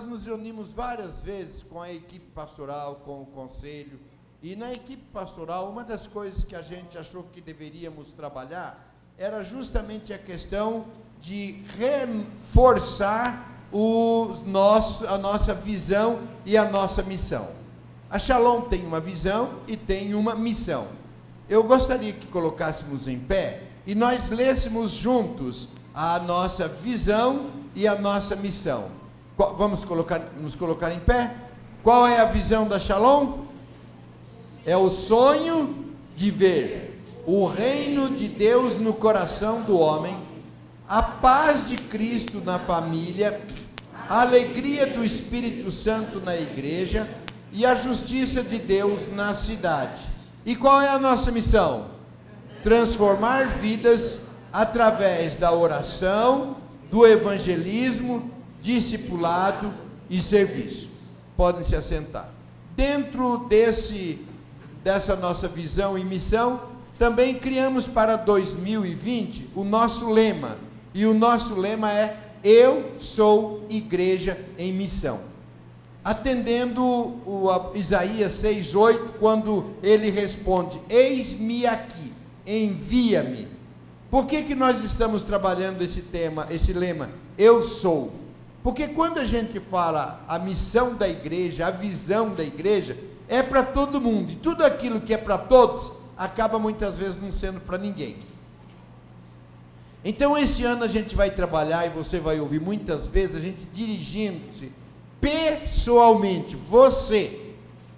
Nós nos reunimos várias vezes com a equipe pastoral, com o conselho, e na equipe pastoral, uma das coisas que a gente achou que deveríamos trabalhar era justamente a questão de reforçar a nossa visão e a nossa missão. A Shalom tem uma visão e tem uma missão. Eu gostaria que colocássemos em pé e nós lêssemos juntos a nossa visão e a nossa missão. Vamos nos colocar em pé? Qual é a visão da Shalom? É o sonho de ver o reino de Deus no coração do homem, a paz de Cristo na família, a alegria do Espírito Santo na igreja e a justiça de Deus na cidade. E qual é a nossa missão? Transformar vidas através da oração, do evangelismo, discipulado e serviço. Podem se assentar. Dentro dessa nossa visão e missão, também criamos para 2020 o nosso lema. E o nosso lema é: eu sou igreja em missão. Atendendo o Isaías 6:8, quando ele responde: eis-me aqui, envia-me. Por que nós estamos trabalhando esse tema, esse lema, eu sou? Porque quando a gente fala a missão da igreja, a visão da igreja, é para todo mundo. E tudo aquilo que é para todos, acaba muitas vezes não sendo para ninguém. Então este ano a gente vai trabalhar, e você vai ouvir muitas vezes a gente dirigindo-se pessoalmente, você.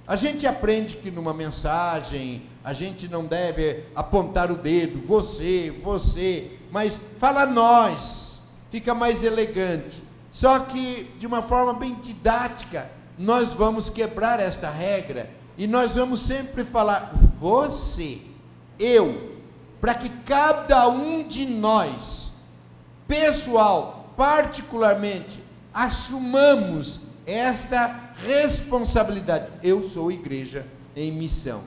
A gente aprende que numa mensagem a gente não deve apontar o dedo, você, mas fala nós, fica mais elegante. Só que de uma forma bem didática, nós vamos quebrar esta regra e nós vamos sempre falar você, eu, para que cada um de nós, pessoal, particularmente, assumamos esta responsabilidade. Eu sou igreja em missão.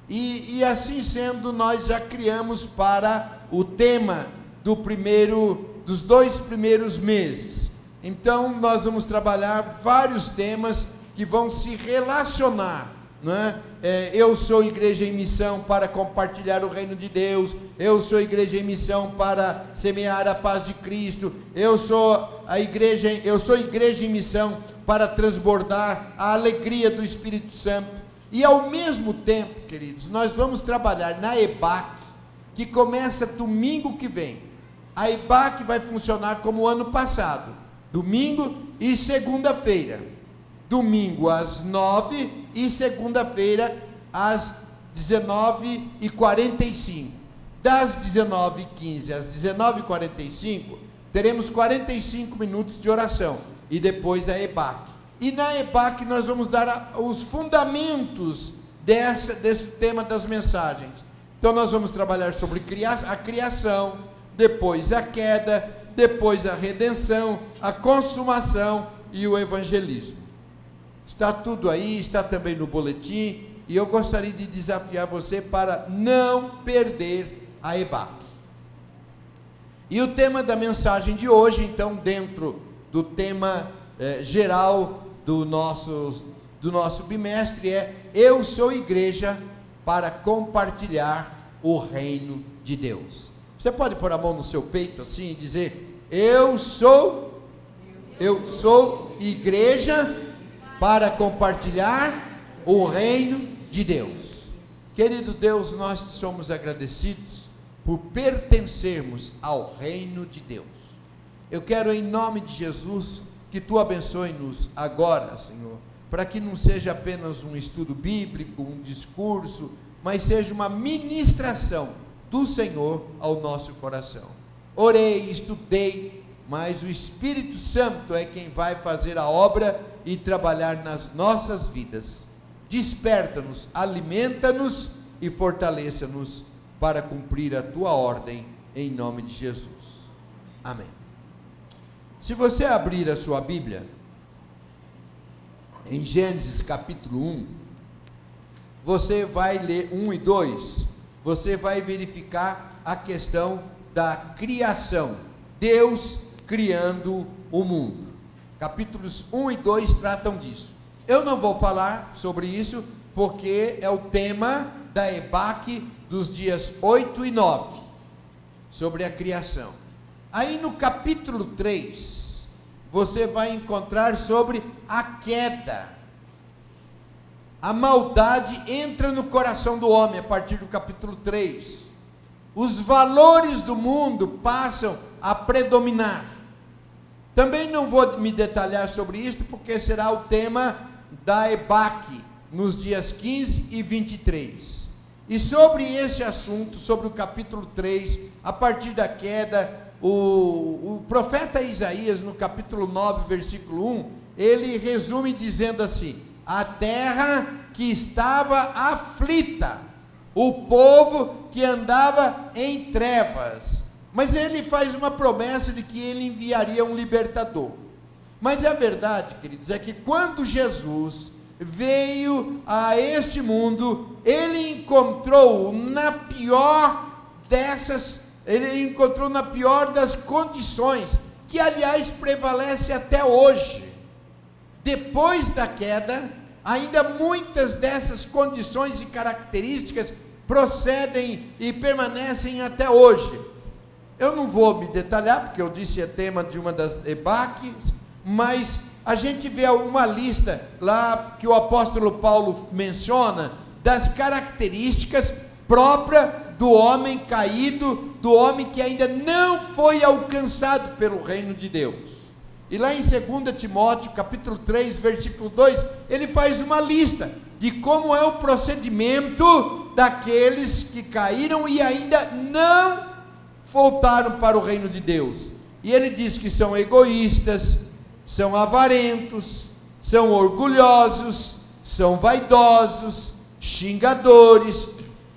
E assim sendo, nós já criamos para o tema dos 2 primeiros meses. Então nós vamos trabalhar vários temas que vão se relacionar, não é? Eu sou igreja em missão para compartilhar o reino de Deus, eu sou igreja em missão para semear a paz de Cristo, eu sou igreja em missão para transbordar a alegria do Espírito Santo. E ao mesmo tempo, queridos, nós vamos trabalhar na EBAC, que começa domingo que vem. A EBAC vai funcionar como o ano passado, domingo e segunda-feira. Domingo às 9 e segunda-feira às 19h45. Das 19h15 às 19h45, teremos 45 minutos de oração e depois a EBAC. E na EBAC nós vamos dar os fundamentos desse tema das mensagens. Então nós vamos trabalhar sobre a criação, depois a queda, depois a redenção, a consumação e o evangelismo. Está tudo aí, está também no boletim, e eu gostaria de desafiar você para não perder a EBAC. E o tema da mensagem de hoje, então, dentro do tema geral do nosso bimestre, é: eu sou igreja para compartilhar o reino de Deus. Você pode pôr a mão no seu peito assim e dizer: eu sou igreja para compartilhar o reino de Deus. Querido Deus, nós somos agradecidos por pertencermos ao reino de Deus. Eu quero, em nome de Jesus, que Tu abençoe-nos agora, Senhor, para que não seja apenas um estudo bíblico, um discurso, mas seja uma ministração do Senhor ao nosso coração. Orei, estudei, mas o Espírito Santo é quem vai fazer a obra e trabalhar nas nossas vidas. Desperta-nos, alimenta-nos e fortaleça-nos para cumprir a Tua ordem, em nome de Jesus. Amém. Se você abrir a sua Bíblia, em Gênesis capítulo 1, você vai ler 1 e 2, você vai verificar a questão da criação, Deus criando o mundo. Capítulos 1 e 2 tratam disso. Eu não vou falar sobre isso, porque é o tema da EBAC dos dias 8 e 9, sobre a criação. Aí no capítulo 3, você vai encontrar sobre a queda. A maldade entra no coração do homem a partir do capítulo 3. Os valores do mundo passam a predominar. Também não vou me detalhar sobre isso, porque será o tema da EBAC, nos dias 15 e 23. E sobre esse assunto, sobre o capítulo 3, a partir da queda, o profeta Isaías, no capítulo 9, versículo 1, ele resume dizendo assim: a terra que estava aflita, o povo que andava em trevas. Mas ele faz uma promessa de que ele enviaria um libertador. Mas a verdade, queridos, é que quando Jesus veio a este mundo, ele encontrou na pior das condições, que aliás prevalece até hoje. Depois da queda, ainda muitas dessas condições e características procedem e permanecem até hoje. Eu não vou me detalhar, porque eu disse é tema de uma das EBACs, mas a gente vê uma lista lá que o apóstolo Paulo menciona das características próprias do homem caído, do homem que ainda não foi alcançado pelo reino de Deus. E lá em 2 Timóteo, capítulo 3, versículo 2, ele faz uma lista de como é o procedimento daqueles que caíram e ainda não voltaram para o reino de Deus. E ele diz que são egoístas, são avarentos, são orgulhosos, são vaidosos, xingadores,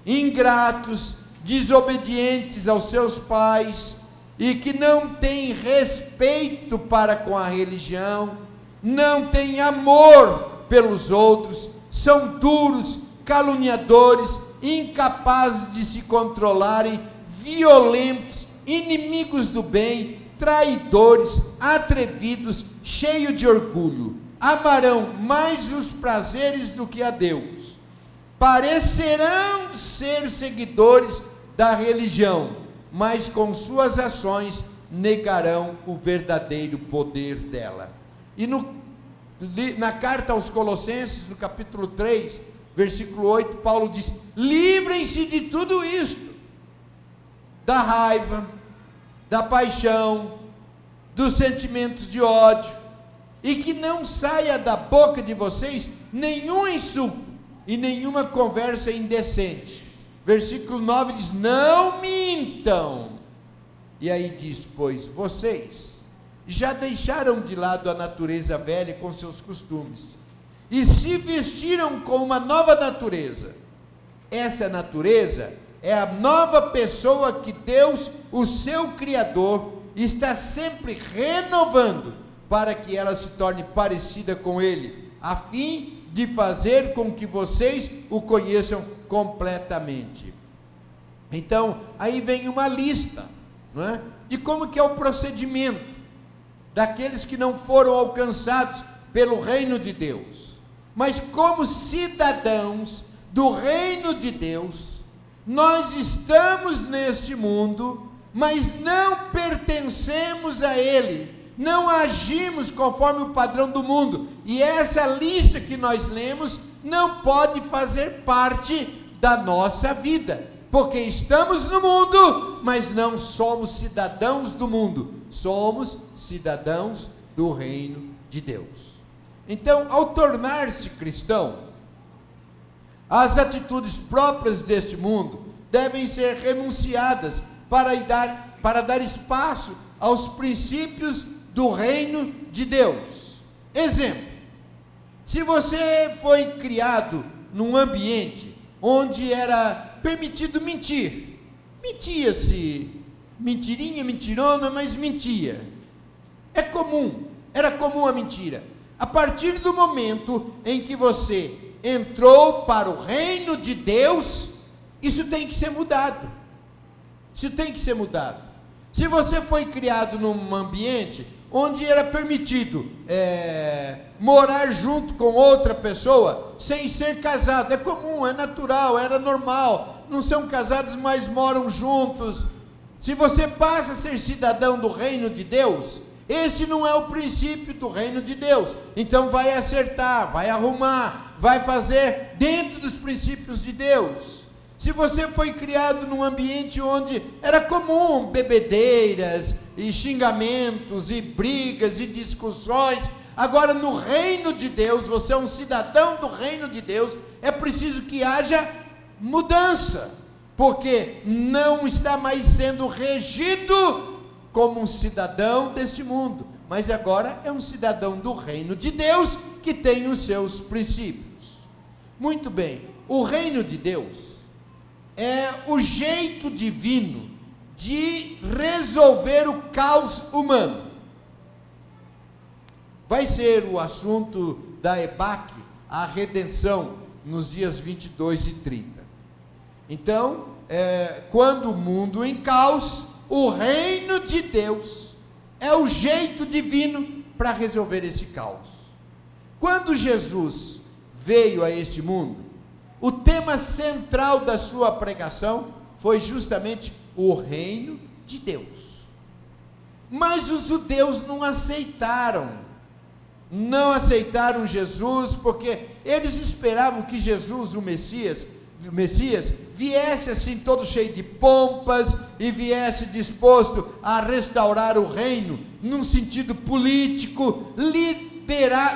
ingratos, desobedientes aos seus pais, e que não têm respeito para com a religião, não têm amor pelos outros, são duros, caluniadores, incapazes de se controlarem, violentos, inimigos do bem, traidores, atrevidos, cheios de orgulho, amarão mais os prazeres do que a Deus, parecerão ser seguidores da religião, mas com suas ações negarão o verdadeiro poder dela. E na carta aos Colossenses, no capítulo 3, versículo 8, Paulo diz: livrem-se de tudo isto, da raiva, da paixão, dos sentimentos de ódio, e que não saia da boca de vocês nenhum insulto e nenhuma conversa indecente. Versículo 9 diz: não mintam. E aí diz: pois vocês já deixaram de lado a natureza velha com seus costumes, e se vestiram com uma nova natureza. Essa natureza é a nova pessoa que Deus, o seu Criador, está sempre renovando, para que ela se torne parecida com Ele, a fim de fazer com que vocês o conheçam completamente. Então, aí vem uma lista, não é? De como que é o procedimento daqueles que não foram alcançados pelo reino de Deus. Mas como cidadãos do reino de Deus, nós estamos neste mundo, mas não pertencemos a ele, não agimos conforme o padrão do mundo, e essa lista que nós lemos não pode fazer parte da nossa vida, porque estamos no mundo, mas não somos cidadãos do mundo, somos cidadãos do reino de Deus. Então, ao tornar-se cristão, as atitudes próprias deste mundo devem ser renunciadas para dar espaço aos princípios do reino de Deus. Exemplo: se você foi criado num ambiente onde era permitido mentir, mentia-se, mentirinha, mentirona, mas mentia, era comum a mentira. A partir do momento em que você entrou para o reino de Deus, isso tem que ser mudado. Isso tem que ser mudado. Se você foi criado num ambiente onde era permitido morar junto com outra pessoa sem ser casado, é comum, é natural, era normal, não são casados, mas moram juntos. Se você passa a ser cidadão do reino de Deus, esse não é o princípio do reino de Deus. Então vai acertar, vai arrumar, vai fazer dentro dos princípios de Deus. Se você foi criado num ambiente onde era comum bebedeiras e xingamentos e brigas e discussões, agora no reino de Deus, você é um cidadão do reino de Deus, é preciso que haja mudança, porque não está mais sendo regido como um cidadão deste mundo, mas agora é um cidadão do reino de Deus que tem os seus princípios. Muito bem, o reino de Deus é o jeito divino de resolver o caos humano. Vai ser o assunto da EBAC, a redenção, nos dias 22 e 30. Então, quando o mundo em caos, o reino de Deus é o jeito divino para resolver esse caos. Quando Jesus veio a este mundo, o tema central da sua pregação foi justamente o reino de Deus. Mas os judeus não aceitaram Jesus, porque eles esperavam que Jesus, o Messias, viesse assim todo cheio de pompas e viesse disposto a restaurar o reino, num sentido político,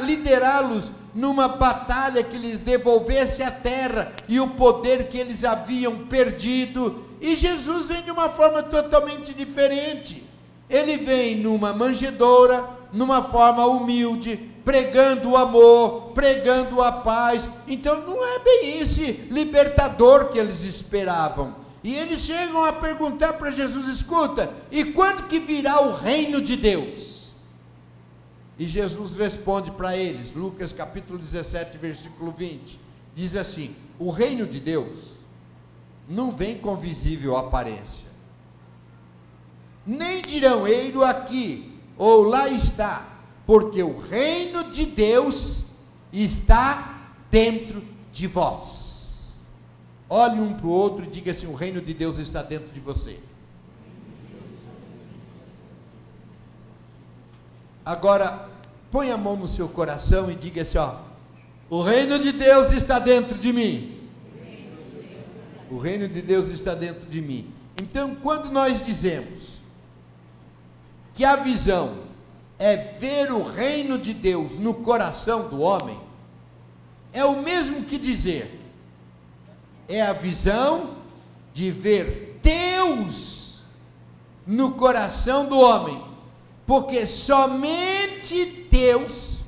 liderá-los numa batalha que lhes devolvesse a terra e o poder que eles haviam perdido. E Jesus vem de uma forma totalmente diferente. Ele vem numa manjedoura, numa forma humilde, pregando o amor, pregando a paz. Então não é bem esse libertador que eles esperavam. E eles chegam a perguntar para Jesus: escuta, e quando que virá o reino de Deus? E Jesus responde para eles, Lucas capítulo 17, versículo 20, diz assim: o reino de Deus não vem com visível aparência, nem dirão ei-lo aqui, ou lá está, porque o reino de Deus está dentro de vós. Olhe um para o outro e diga assim: o reino de Deus está dentro de você. Agora, põe a mão no seu coração e diga assim: ó, o reino de Deus está dentro de mim. O reino de Deus está dentro de mim. Então, quando nós dizemos que a visão é ver o reino de Deus no coração do homem, é o mesmo que dizer, é a visão de ver Deus no coração do homem, porque somente Deus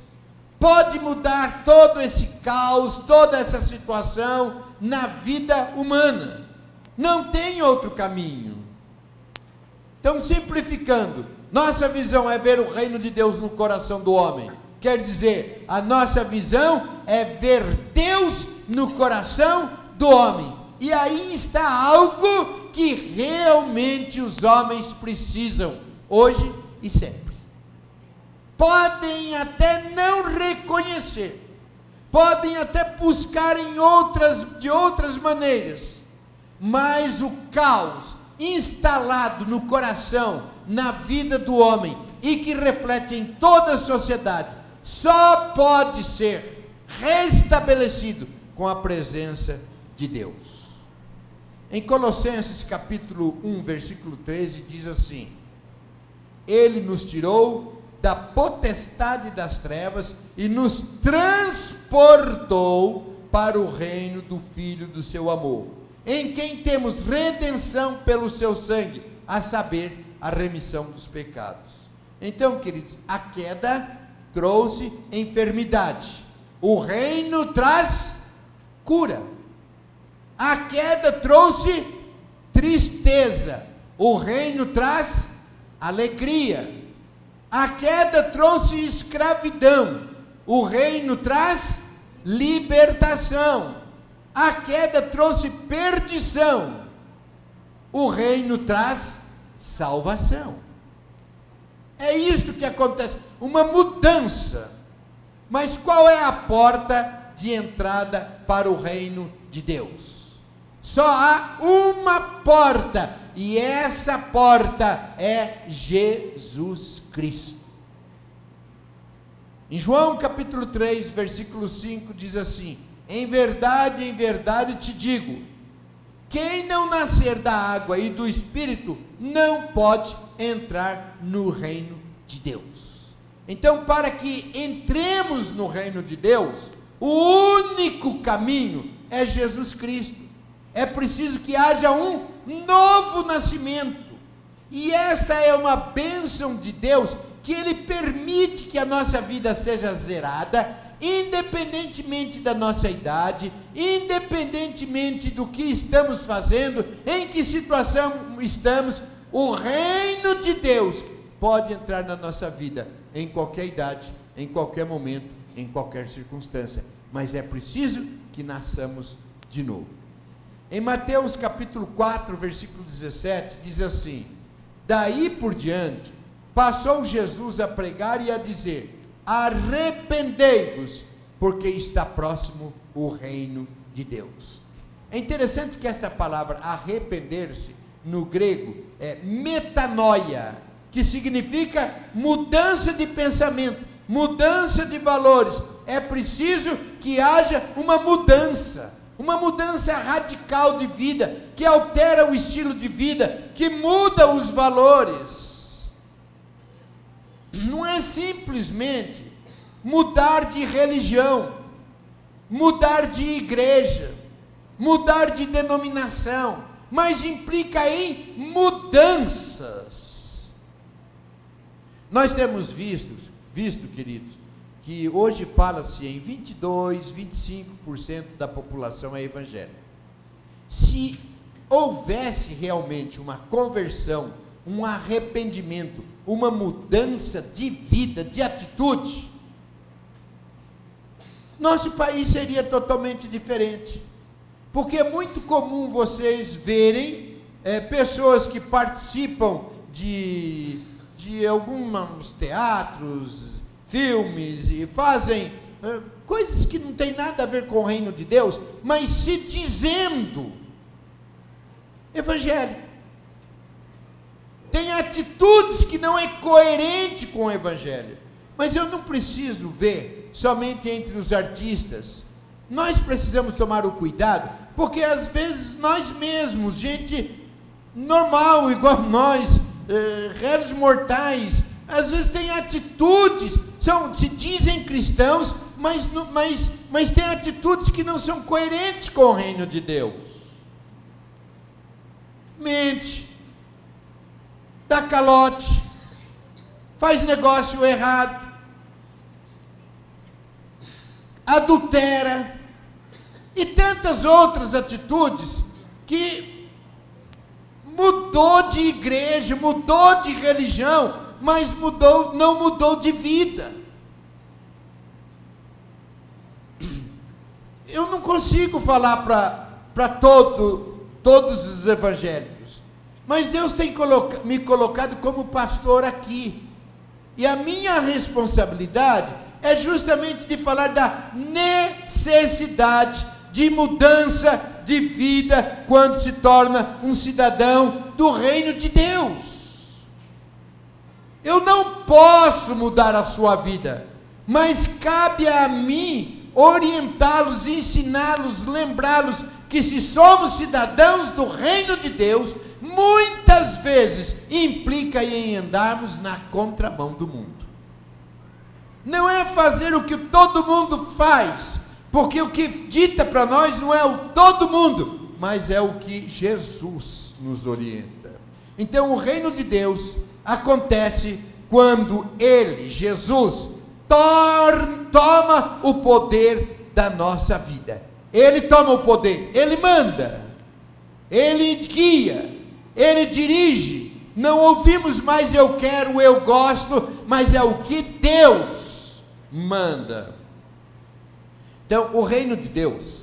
pode mudar todo esse caos, toda essa situação na vida humana. Não tem outro caminho. Então, simplificando, nossa visão é ver o reino de Deus no coração do homem. Quer dizer, a nossa visão é ver Deus no coração do homem. E aí está algo que realmente os homens precisam, hoje e sempre. Podem até não reconhecer, podem até buscar de outras maneiras, mas o caos instalado no coração, na vida do homem, e que reflete em toda a sociedade, só pode ser restabelecido com a presença de Deus. Em Colossenses capítulo 1, versículo 13, diz assim: Ele nos tirou da potestade das trevas e nos transportou para o reino do Filho do seu amor, em quem temos redenção pelo seu sangue, a saber, a remissão dos pecados. Então, queridos, a queda trouxe enfermidade, o reino traz cura. A queda trouxe tristeza, o reino traz alegria. A queda trouxe escravidão, o reino traz libertação. A queda trouxe perdição, o reino traz salvação. É isso que acontece, uma mudança. Mas qual é a porta de entrada para o reino de Deus? Só há uma porta, e essa porta é Jesus Cristo. Em João capítulo 3, versículo 5, diz assim: em verdade te digo, quem não nascer da água e do Espírito, não pode entrar no reino de Deus. Então, para que entremos no reino de Deus, o único caminho é Jesus Cristo. É preciso que haja um novo nascimento. E esta é uma bênção de Deus, que Ele permite que a nossa vida seja zerada, independentemente da nossa idade, independentemente do que estamos fazendo, em que situação estamos, o reino de Deus pode entrar na nossa vida, em qualquer idade, em qualquer momento, em qualquer circunstância, mas é preciso que nasçamos de novo. Em Mateus capítulo 4, versículo 17, diz assim: daí por diante, passou Jesus a pregar e a dizer: arrependei-vos, porque está próximo o reino de Deus. É interessante que esta palavra arrepender-se, no grego, é metanoia, que significa mudança de pensamento, mudança de valores. É preciso que haja uma mudança radical de vida, que altera o estilo de vida, que muda os valores. Não é simplesmente mudar de religião, mudar de igreja, mudar de denominação, mas implica em mudanças. Nós temos visto, queridos, que hoje fala-se em 22, 25% da população é evangélica. Se houvesse realmente uma conversão, um arrependimento, uma mudança de vida, de atitude, nosso país seria totalmente diferente. Porque é muito comum vocês verem pessoas que participam de alguns teatros, filmes, e fazem coisas que não tem nada a ver com o reino de Deus, mas se dizendo evangélico. Tem atitudes que não é coerente com o evangelho. Mas eu não preciso ver somente entre os artistas. Nós precisamos tomar o cuidado, porque às vezes nós mesmos, gente normal, igual nós, réis mortais, às vezes tem atitudes, se dizem cristãos, mas tem atitudes que não são coerentes com o reino de Deus. Mente, dá calote, faz negócio errado, adultera, e tantas outras atitudes que mudou de igreja, mudou de religião, mas não mudou de vida. Eu não consigo falar para todos os evangélicos, mas Deus tem me colocado como pastor aqui, e a minha responsabilidade é justamente de falar da necessidade de mudança de vida quando se torna um cidadão do reino de Deus. Eu não posso mudar a sua vida, mas cabe a mim orientá-los, ensiná-los, lembrá-los que se somos cidadãos do reino de Deus, muitas vezes implica em andarmos na contramão do mundo. Não é fazer o que todo mundo faz, porque o que dita para nós não é o todo mundo, mas é o que Jesus nos orienta. Então o reino de Deus acontece quando Ele, Jesus, toma o poder da nossa vida. Ele toma o poder, Ele manda, Ele guia, Ele dirige. Não ouvimos mais eu quero, eu gosto, mas é o que Deus manda. Então, o reino de Deus,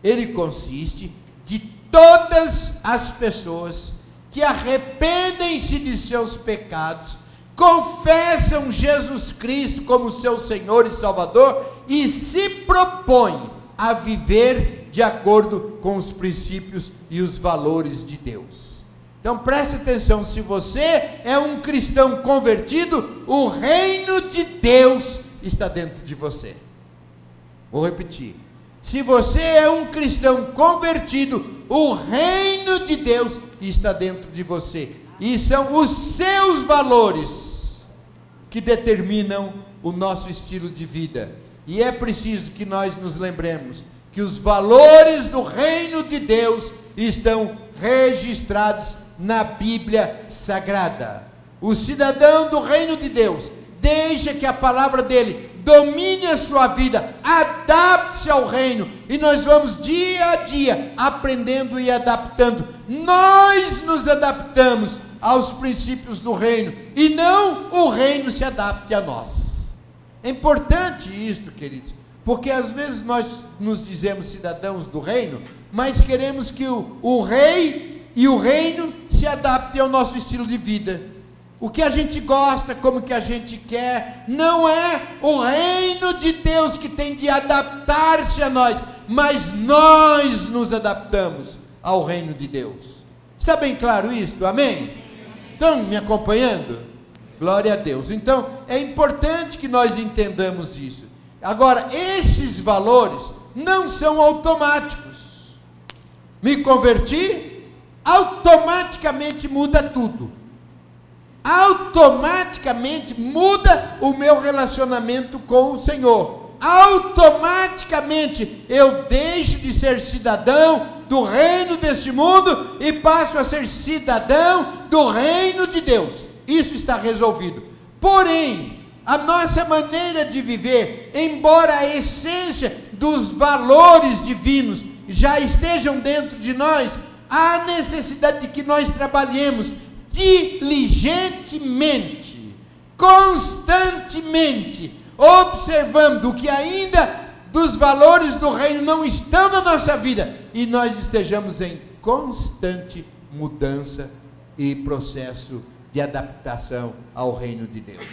ele consiste de todas as pessoas que arrependem-se de seus pecados, confessam Jesus Cristo como seu Senhor e Salvador e se propõem a viver de acordo com os princípios e os valores de Deus. Então preste atenção, se você é um cristão convertido, o reino de Deus está dentro de você. Vou repetir, se você é um cristão convertido, o reino de Deus está dentro de você, e são os seus valores que determinam o nosso estilo de vida, e é preciso que nós nos lembremos que os valores do reino de Deus estão registrados na Bíblia Sagrada. O cidadão do reino de Deus deixa que a palavra dele domine a sua vida, adapte-se ao reino, e nós vamos dia a dia aprendendo e adaptando. Nós nos adaptamos aos princípios do reino, e não o reino se adapte a nós. É importante isto, queridos, porque às vezes nós nos dizemos cidadãos do reino, mas queremos que o rei e o reino se adaptem ao nosso estilo de vida. O que a gente gosta, como que a gente quer, não é o reino de Deus que tem de adaptar-se a nós, mas nós nos adaptamos ao reino de Deus. Está bem claro isso? Amém? Estão me acompanhando? Glória a Deus. Então, é importante que nós entendamos isso. Agora, esses valores não são automáticos. Me converti, automaticamente muda tudo. Automaticamente muda o meu relacionamento com o Senhor. Automaticamente eu deixo de ser cidadão do reino deste mundo e passo a ser cidadão do reino de Deus. Isso está resolvido. Porém, a nossa maneira de viver, embora a essência dos valores divinos já estejam dentro de nós, há necessidade de que nós trabalhemos diligentemente, constantemente, observando o que ainda dos valores do reino não estão na nossa vida, e nós estejamos em constante mudança e processo de adaptação ao reino de Deus.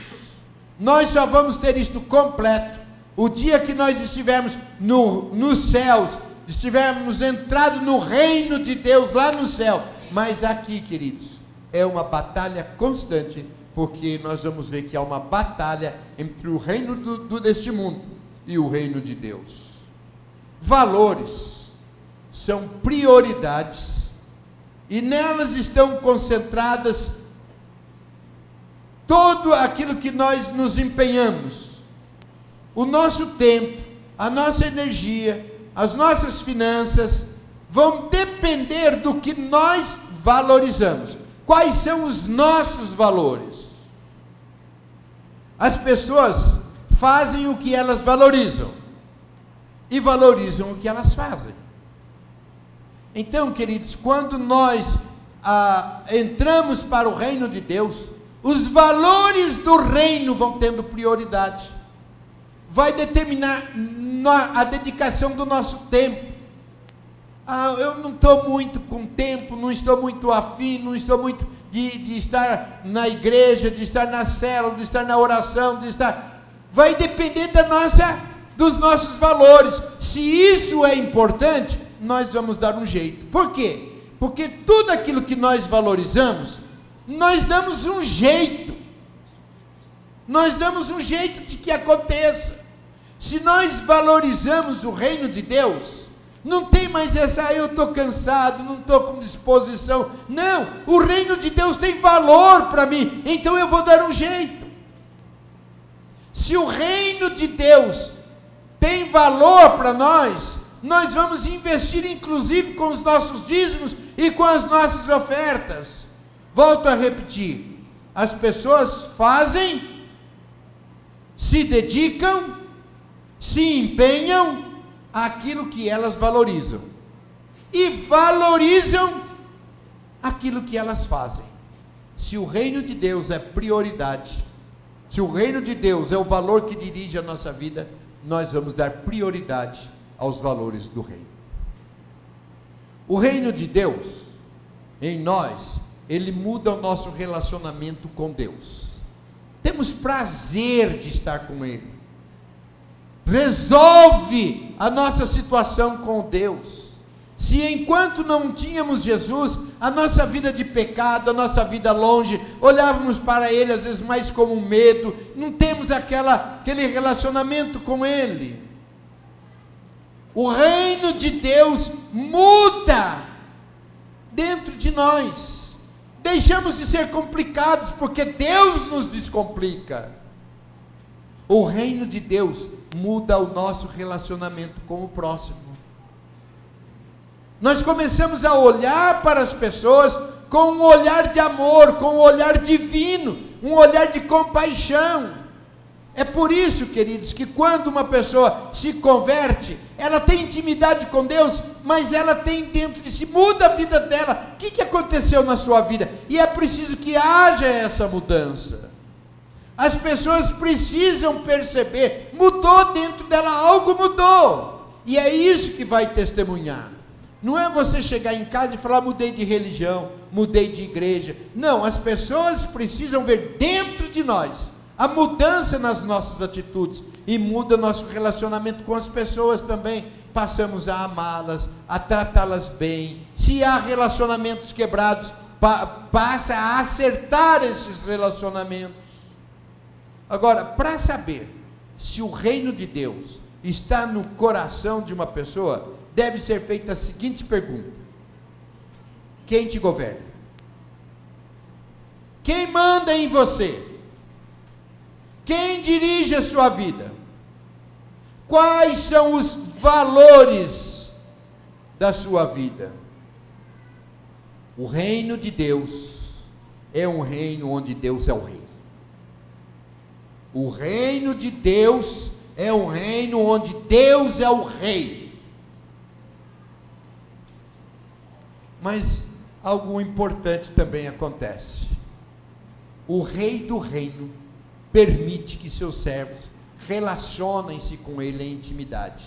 Nós só vamos ter isto completo o dia que nós estivermos nos céus, estivermos entrado no reino de Deus lá no céu. Mas aqui, queridos, é uma batalha constante, porque nós vamos ver que há uma batalha entre o reino deste mundo e o reino de Deus. Valores são prioridades, e nelas estão concentradas todo aquilo que nós nos empenhamos, o nosso tempo, a nossa energia, as nossas finanças, vão depender do que nós valorizamos. Quais são os nossos valores? As pessoas fazem o que elas valorizam e valorizam o que elas fazem. Então, queridos, quando nós entramos para o reino de Deus, os valores do reino vão tendo prioridade. Vai determinar a dedicação do nosso tempo. Eu não estou muito com tempo, não estou muito afim, não estou muito de estar na igreja, de estar na célula, de estar na oração, de estar... Vai depender dos nossos valores. Se isso é importante, nós vamos dar um jeito. Por quê? Porque tudo aquilo que nós valorizamos, nós damos um jeito. Nós damos um jeito de que aconteça. Se nós valorizamos o reino de Deus, não tem mais essa, eu estou cansado, não estou com disposição. Não, o reino de Deus tem valor para mim, então eu vou dar um jeito. Se o reino de Deus tem valor para nós vamos investir inclusive com os nossos dízimos e com as nossas ofertas. Volto a repetir, as pessoas fazem, se dedicam, se empenham aquilo que elas valorizam, e valorizam aquilo que elas fazem. Se o reino de Deus é prioridade, se o reino de Deus é o valor que dirige a nossa vida, nós vamos dar prioridade aos valores do reino. O reino de Deus em nós ele muda o nosso relacionamento com Deus. Temos prazer de estar com Ele. Resolve a nossa situação com Deus. Se enquanto não tínhamos Jesus, a nossa vida de pecado, a nossa vida longe, olhávamos para Ele às vezes mais como um medo, não temos aquele relacionamento com Ele. O reino de Deus muda dentro de nós. Deixamos de ser complicados, porque Deus nos descomplica. O reino de Deus muda o nosso relacionamento com o próximo. Nós começamos a olhar para as pessoas com um olhar de amor, com um olhar divino, um olhar de compaixão. É por isso, queridos, que quando uma pessoa se converte, ela tem intimidade com Deus, mas ela tem dentro de si, muda a vida dela. O que aconteceu na sua vida? E é preciso que haja essa mudança. As pessoas precisam perceber, mudou dentro dela, algo mudou. E é isso que vai testemunhar. Não é você chegar em casa e falar, mudei de religião, mudei de igreja. Não, as pessoas precisam ver dentro de nós a mudança nas nossas atitudes, e muda nosso relacionamento com as pessoas também. Passamos a amá-las, a tratá-las bem. Se há relacionamentos quebrados, passa a acertar esses relacionamentos. Agora, para saber se o reino de Deus está no coração de uma pessoa, deve ser feita a seguinte pergunta: quem te governa? Quem manda em você? Quem dirige a sua vida? Quais são os valores da sua vida? O reino de Deus é um reino onde Deus é o rei. O reino de Deus é um reino onde Deus é o rei. Mas algo importante também acontece. O rei do reino permite que seus servos relacionem-se com ele em intimidade.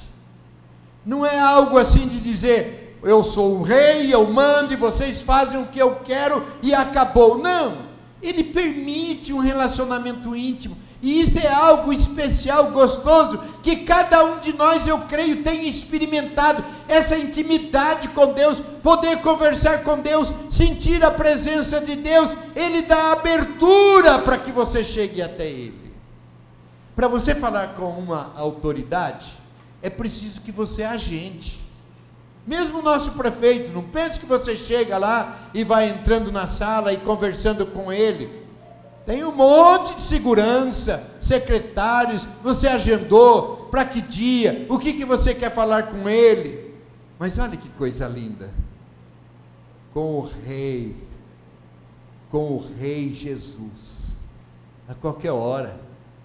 Não é algo assim de dizer, eu sou o rei, eu mando e vocês fazem o que eu quero e acabou. Não, ele permite um relacionamento íntimo. E isso é algo especial, gostoso, que cada um de nós, eu creio, tem experimentado essa intimidade com Deus, poder conversar com Deus, sentir a presença de Deus. Ele dá abertura para que você chegue até Ele. Para você falar com uma autoridade, é preciso que você agende. Mesmo o nosso prefeito, não pense que você chega lá e vai entrando na sala e conversando com ele. Tem um monte de segurança, secretários, você agendou, para que dia, o que você quer falar com ele. Mas olha que coisa linda, com o rei Jesus, a qualquer hora,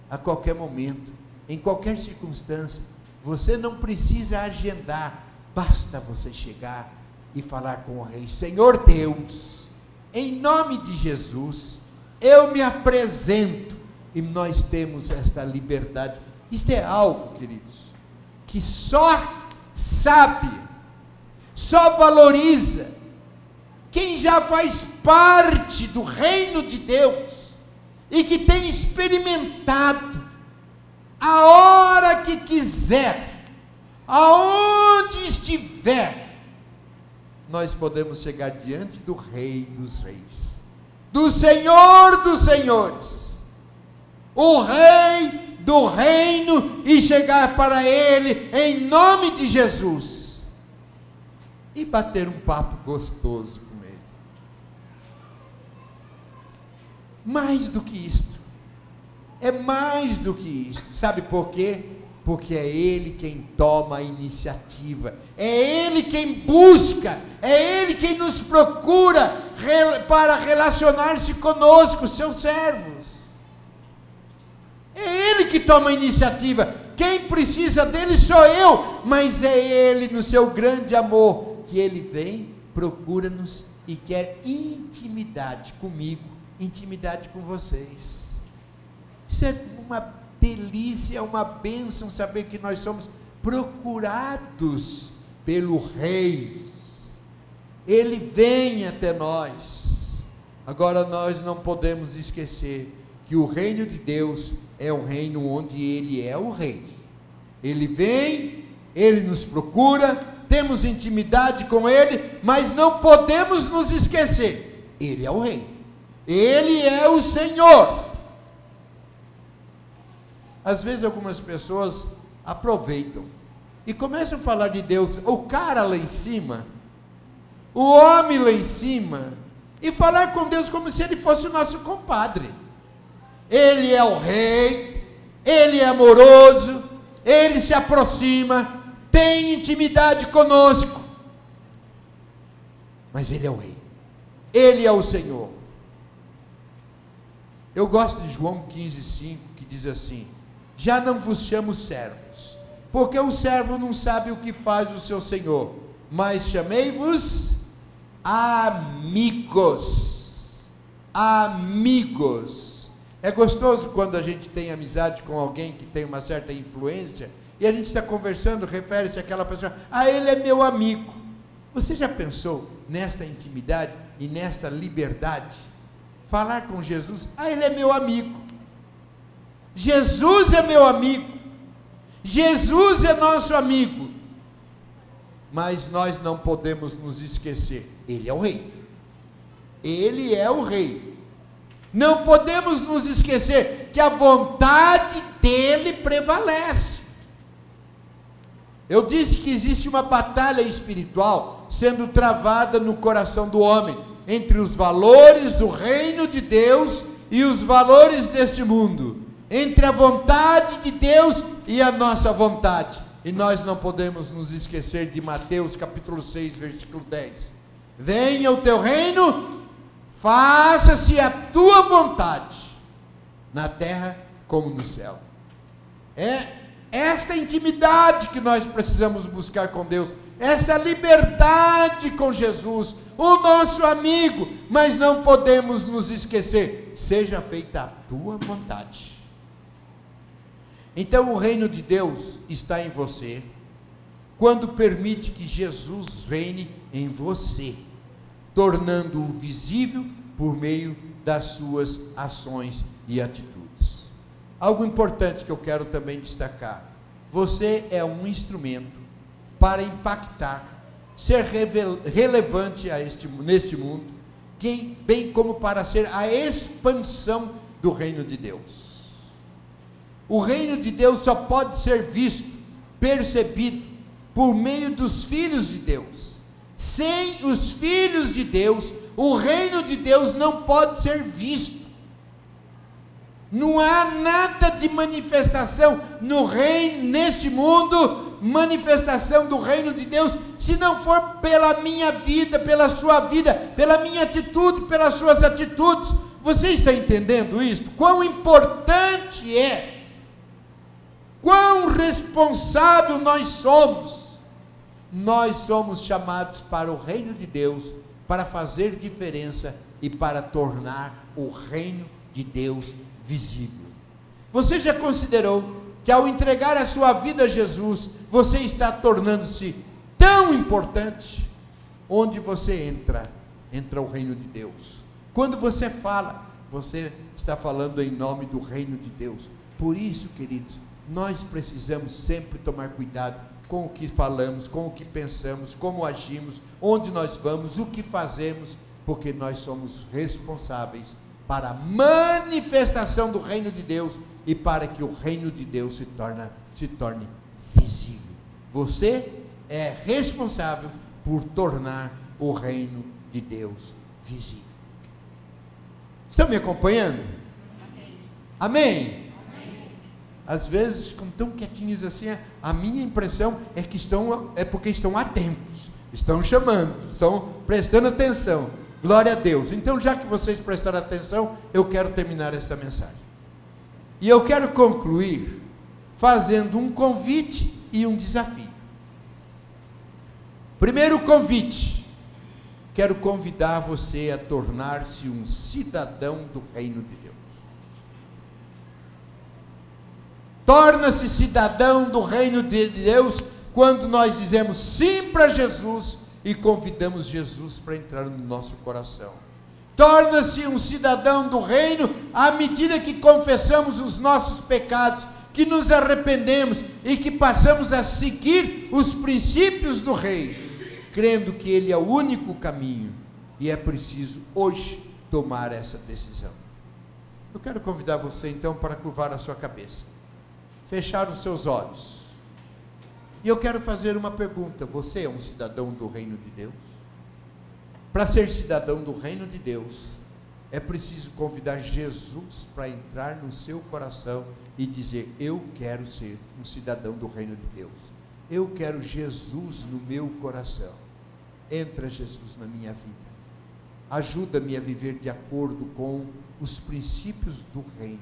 a qualquer momento, em qualquer circunstância, você não precisa agendar, basta você chegar e falar com o rei. Senhor Deus, em nome de Jesus, eu me apresento, e nós temos esta liberdade. Isto é algo, queridos, que só sabe, só valoriza quem já faz parte do reino de Deus, e que tem experimentado, a hora que quiser, aonde estiver, nós podemos chegar diante do Rei dos Reis, do Senhor dos Senhores, o Rei do reino, e chegar para Ele em nome de Jesus e bater um papo gostoso com Ele. Mais do que isto, é mais do que isto. Sabe por quê? Porque é Ele quem toma a iniciativa, é Ele quem busca, é Ele quem nos procura para relacionar-se conosco, seus servos. É Ele que toma a iniciativa. Quem precisa dele sou eu, mas é Ele, no seu grande amor, que Ele vem, procura-nos e quer intimidade comigo, intimidade com vocês. Isso é uma delícia, é uma bênção saber que nós somos procurados pelo Rei. Ele vem até nós. Agora nós não podemos esquecer que o reino de Deus é um reino onde Ele é o rei. Ele vem, Ele nos procura, temos intimidade com Ele, mas não podemos nos esquecer, Ele é o rei, Ele é o Senhor. Às vezes algumas pessoas aproveitam e começam a falar de Deus, o cara lá em cima, o homem lá em cima, e falar com Deus como se Ele fosse o nosso compadre. Ele é o rei, Ele é amoroso, Ele se aproxima, tem intimidade conosco, mas Ele é o rei, Ele é o Senhor. Eu gosto de João 15,5, que diz assim: já não vos chamo servos, porque o servo não sabe o que faz o seu senhor, mas chamei-vos amigos. Amigos. É gostoso quando a gente tem amizade com alguém que tem uma certa influência, e a gente está conversando, refere-se àquela pessoa, ele é meu amigo. Você já pensou nesta intimidade e nesta liberdade? Falar com Jesus, ele é meu amigo. Jesus é meu amigo. Jesus é nosso amigo. Mas nós não podemos nos esquecer, Ele é o rei. Ele é o rei. Não podemos nos esquecer que a vontade dele prevalece. Eu disse que existe uma batalha espiritual sendo travada no coração do homem, entre os valores do reino de Deus e os valores deste mundo, entre a vontade de Deus e a nossa vontade. E nós não podemos nos esquecer de Mateus capítulo 6, versículo 10. Venha o teu reino, faça-se a tua vontade, na terra como no céu. É esta intimidade que nós precisamos buscar com Deus, esta liberdade com Jesus, o nosso amigo, mas não podemos nos esquecer, seja feita a tua vontade. Então o reino de Deus está em você, quando permite que Jesus reine em você, tornando-o visível por meio das suas ações e atitudes. Algo importante que eu quero também destacar: você é um instrumento para impactar, ser relevante neste mundo, bem como para ser a expansão do reino de Deus. O reino de Deus só pode ser visto, percebido, por meio dos filhos de Deus. Sem os filhos de Deus, o reino de Deus não pode ser visto. Não há nada de manifestação no reino, neste mundo, manifestação do reino de Deus, se não for pela minha vida, pela sua vida, pela minha atitude, pelas suas atitudes. Você está entendendo isso? Quão importante é, quão responsável nós somos. Nós somos chamados para o reino de Deus, para fazer diferença e para tornar o reino de Deus visível. Você já considerou que ao entregar a sua vida a Jesus, você está tornando-se tão importante? Onde você entra o reino de Deus. Quando você fala, você está falando em nome do reino de Deus. Por isso, queridos, nós precisamos sempre tomar cuidado com o que falamos, com o que pensamos, como agimos, onde nós vamos, o que fazemos, porque nós somos responsáveis para a manifestação do reino de Deus e para que o reino de Deus se torne visível. Você é responsável por tornar o reino de Deus visível. Estão me acompanhando? Amém? Às vezes ficam tão quietinhos assim, a minha impressão é que porque estão atentos, estão chamando, estão prestando atenção. Glória a Deus. Então, já que vocês prestaram atenção, eu quero terminar esta mensagem. E eu quero concluir fazendo um convite e um desafio. Primeiro convite: quero convidar você a tornar-se um cidadão do reino de Deus. Torna-se cidadão do reino de Deus quando nós dizemos sim para Jesus e convidamos Jesus para entrar no nosso coração. torna-se um cidadão do reino à medida que confessamos os nossos pecados, que nos arrependemos e que passamos a seguir os princípios do rei, crendo que ele é o único caminho, e é preciso hoje tomar essa decisão. Eu quero convidar você então para curvar a sua cabeça, fechar os seus olhos, e eu quero fazer uma pergunta: você é um cidadão do reino de Deus? Para ser cidadão do reino de Deus, é preciso convidar Jesus para entrar no seu coração e dizer: eu quero ser um cidadão do reino de Deus, eu quero Jesus no meu coração. Entra, Jesus, na minha vida, ajuda-me a viver de acordo com os princípios do reino.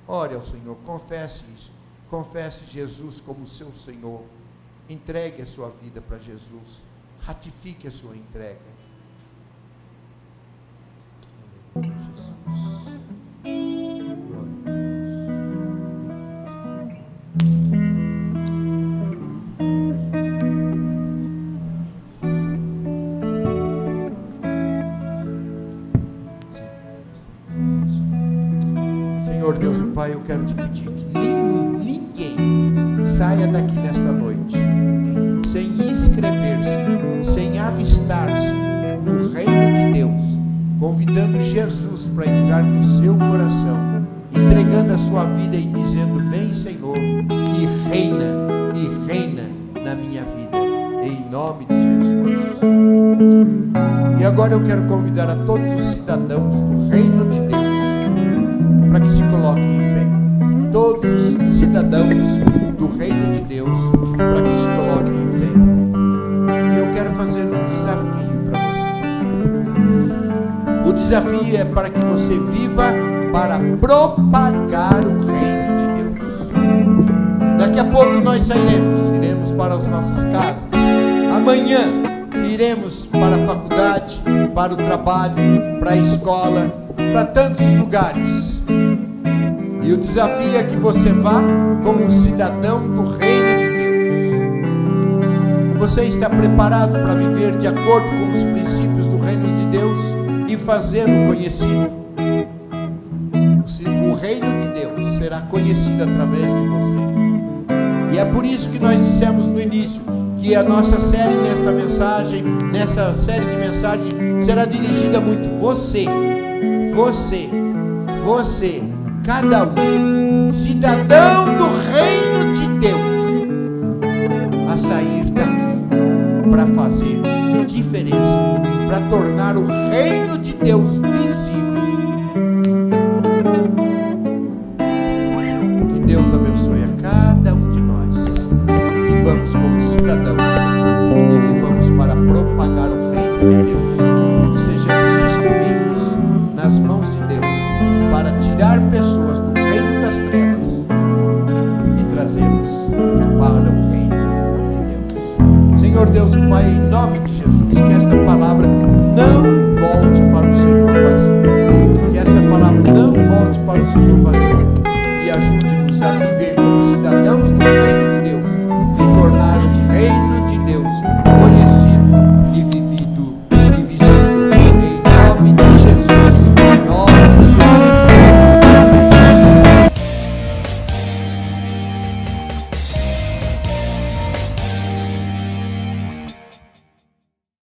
Ore ao Senhor, confesse isso, confesse Jesus como seu Senhor, entregue a sua vida para Jesus, ratifique a sua entrega. Jesus. Senhor Deus e Pai, eu quero te pedir que ninguém saia daqui nesta noite sem inscrever-se, sem alistar-se no reino de Deus, convidando Jesus para entrar no seu coração, entregando a sua vida e dizendo: vem, Senhor, e reina na minha vida, em nome de Jesus. E agora eu quero convidar a todos os cidadãos do reino de Deus para que se coloquem em pé. Todos os cidadãos do reino de Deus para que se coloquem em pé. E eu quero fazer um desafio para você. O desafio é para que você viva para propagar o reino de Deus. Daqui a pouco nós iremos para as nossas casas. Amanhã iremos para a faculdade, para o trabalho, para a escola, para tantos lugares. E o desafio é que você vá como um cidadão do reino de Deus. Você está preparado para viver de acordo com os princípios do reino de Deus e fazê-lo conhecido? O reino de Deus será conhecido através de você. E é por isso que nós dissemos no início que a nossa série nessa série de mensagens será dirigida muito você, cada um, cidadão do reino de Deus, a sair daqui para fazer diferença, para tornar o reino de Deus visível. Que Deus abençoe a cada um de nós. Vivamos como cidadãos e vivamos para propagar o reino de Deus. E sejamos instrumentos nas mãos de Deus para tirar pessoas do reino das trevas e trazê-las para o reino de Deus. Senhor Deus e Pai, em nome de Jesus, que esta palavra não volte para o Senhor vazia. Que esta palavra não volte para o Senhor vazia. E ajude-nos a viver